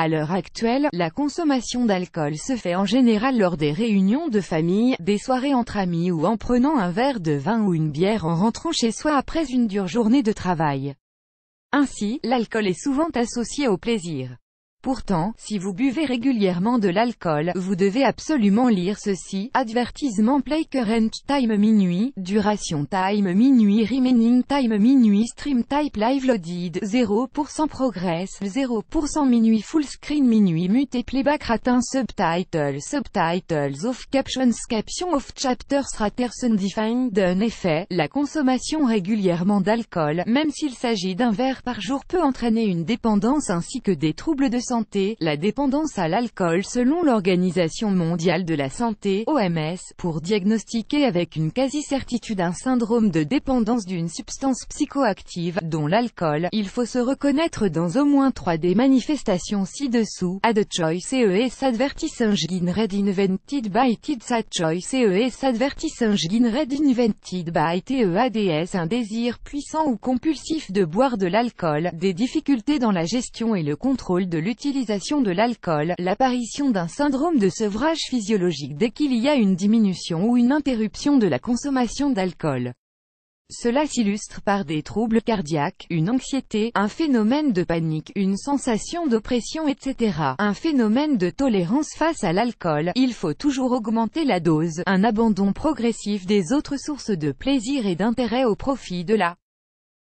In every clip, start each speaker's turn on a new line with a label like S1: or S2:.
S1: À l'heure actuelle, la consommation d'alcool se fait en général lors des réunions de famille, des soirées entre amis ou en prenant un verre de vin ou une bière en rentrant chez soi après une dure journée de travail. Ainsi, l'alcool est souvent associé au plaisir. Pourtant, si vous buvez régulièrement de l'alcool, vous devez absolument lire ceci. Advertisement: play current time minuit, duration time minuit, remaining time minuit, stream type live loaded, 0% progress, 0% minuit, full screen minuit, mute et playback ratin, subtitles off, caption of chapters raters undefined. En effet, la consommation régulièrement d'alcool, même s'il s'agit d'un verre par jour, peut entraîner une dépendance ainsi que des troubles de santé. La dépendance à l'alcool. Selon l'Organisation mondiale de la santé, OMS, pour diagnostiquer avec une quasi-certitude un syndrome de dépendance d'une substance psychoactive, dont l'alcool, il faut se reconnaître dans au moins 3 des manifestations ci-dessous. Ad choice ES advertising red invented by TED choice ES advertising red invented by TEADS. Un désir puissant ou compulsif de boire de l'alcool, des difficultés dans la gestion et le contrôle de l'utilisation de l'alcool, l'apparition d'un syndrome de sevrage physiologique dès qu'il y a une diminution ou une interruption de la consommation d'alcool. Cela s'illustre par des troubles cardiaques, une anxiété, un phénomène de panique, une sensation d'oppression, etc. Un phénomène de tolérance face à l'alcool, il faut toujours augmenter la dose, un abandon progressif des autres sources de plaisir et d'intérêt au profit de la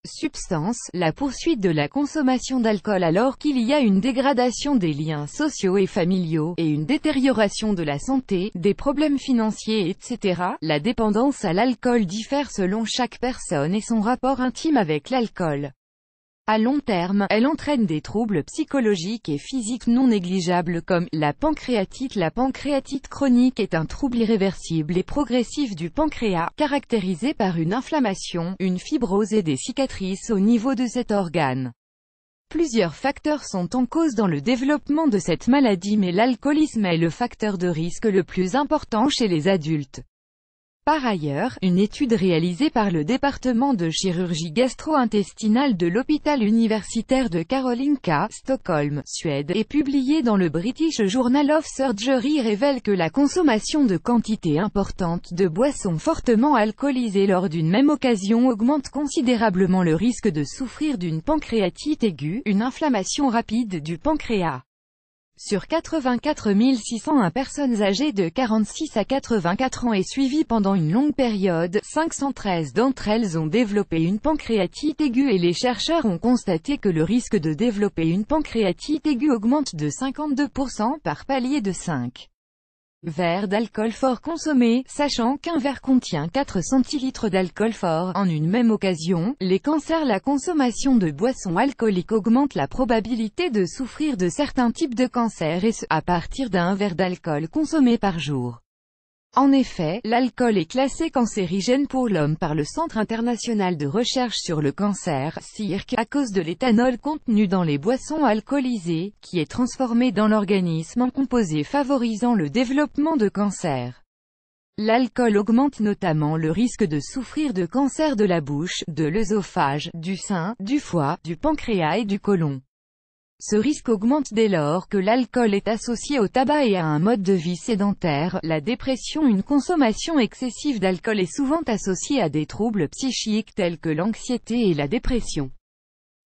S1: substance, la poursuite de la consommation d'alcool alors qu'il y a une dégradation des liens sociaux et familiaux, et une détérioration de la santé, des problèmes financiers, etc. La dépendance à l'alcool diffère selon chaque personne et son rapport intime avec l'alcool. À long terme, elle entraîne des troubles psychologiques et physiques non négligeables comme la pancréatite. La pancréatite chronique est un trouble irréversible et progressif du pancréas, caractérisé par une inflammation, une fibrose et des cicatrices au niveau de cet organe. Plusieurs facteurs sont en cause dans le développement de cette maladie, mais l'alcoolisme est le facteur de risque le plus important chez les adultes. Par ailleurs, une étude réalisée par le département de chirurgie gastro-intestinale de l'hôpital universitaire de Karolinska, Stockholm, Suède, et publiée dans le British Journal of Surgery révèle que la consommation de quantités importantes de boissons fortement alcoolisées lors d'une même occasion augmente considérablement le risque de souffrir d'une pancréatite aiguë, une inflammation rapide du pancréas. Sur 84 601 personnes âgées de 46 à 84 ans et suivies pendant une longue période, 513 d'entre elles ont développé une pancréatite aiguë et les chercheurs ont constaté que le risque de développer une pancréatite aiguë augmente de 52% par palier de 5 verres d'alcool fort consommés, sachant qu'un verre contient 4 centilitres d'alcool fort. En une même occasion, les cancers. La consommation de boissons alcooliques augmente la probabilité de souffrir de certains types de cancers et ce, à partir d'un verre d'alcool consommé par jour. En effet, l'alcool est classé cancérigène pour l'homme par le Centre international de recherche sur le cancer, CIRC, à cause de l'éthanol contenu dans les boissons alcoolisées, qui est transformé dans l'organisme en composé favorisant le développement de cancer. L'alcool augmente notamment le risque de souffrir de cancer de la bouche, de l'œsophage, du sein, du foie, du pancréas et du côlon. Ce risque augmente dès lors que l'alcool est associé au tabac et à un mode de vie sédentaire. La dépression. Une consommation excessive d'alcool est souvent associée à des troubles psychiques tels que l'anxiété et la dépression.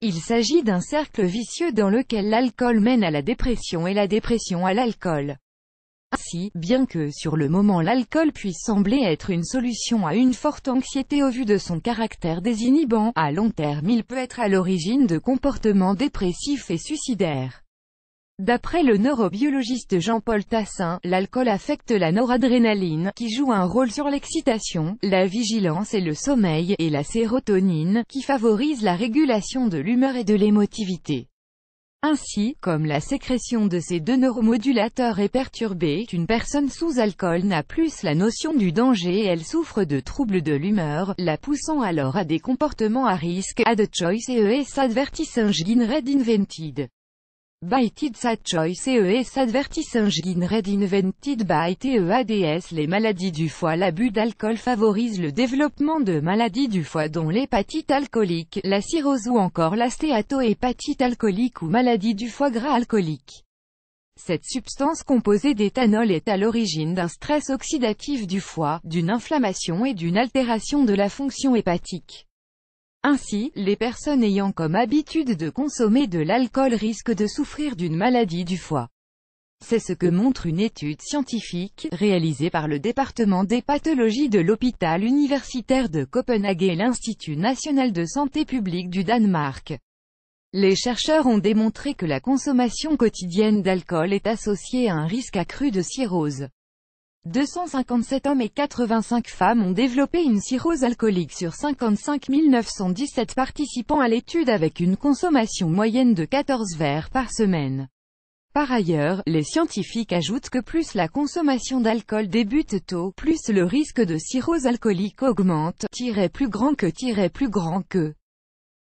S1: Il s'agit d'un cercle vicieux dans lequel l'alcool mène à la dépression et la dépression à l'alcool. Ainsi, bien que sur le moment l'alcool puisse sembler être une solution à une forte anxiété au vu de son caractère désinhibant, à long terme il peut être à l'origine de comportements dépressifs et suicidaires. D'après le neurobiologiste Jean-Paul Tassin, l'alcool affecte la noradrénaline, qui joue un rôle sur l'excitation, la vigilance et le sommeil, et la sérotonine, qui favorise la régulation de l'humeur et de l'émotivité. Ainsi, comme la sécrétion de ces deux neuromodulateurs est perturbée, une personne sous alcool n'a plus la notion du danger et elle souffre de troubles de l'humeur, la poussant alors à des comportements à risque. Ad choice ES advertising red invented by TED choice ES advertising red invented by TEADS. Les maladies du foie. L'abus d'alcool favorise le développement de maladies du foie dont l'hépatite alcoolique, la cirrhose ou encore la stéatohépatite alcoolique ou maladie du foie gras alcoolique. Cette substance composée d'éthanol est à l'origine d'un stress oxydatif du foie, d'une inflammation et d'une altération de la fonction hépatique. Ainsi, les personnes ayant comme habitude de consommer de l'alcool risquent de souffrir d'une maladie du foie. C'est ce que montre une étude scientifique, réalisée par le département des pathologies de l'hôpital universitaire de Copenhague et l'Institut national de santé publique du Danemark. Les chercheurs ont démontré que la consommation quotidienne d'alcool est associée à un risque accru de cirrhose. 257 hommes et 85 femmes ont développé une cirrhose alcoolique sur 55 917 participants à l'étude avec une consommation moyenne de 14 verres par semaine. Par ailleurs, les scientifiques ajoutent que plus la consommation d'alcool débute tôt, plus le risque de cirrhose alcoolique augmente, plus grand que.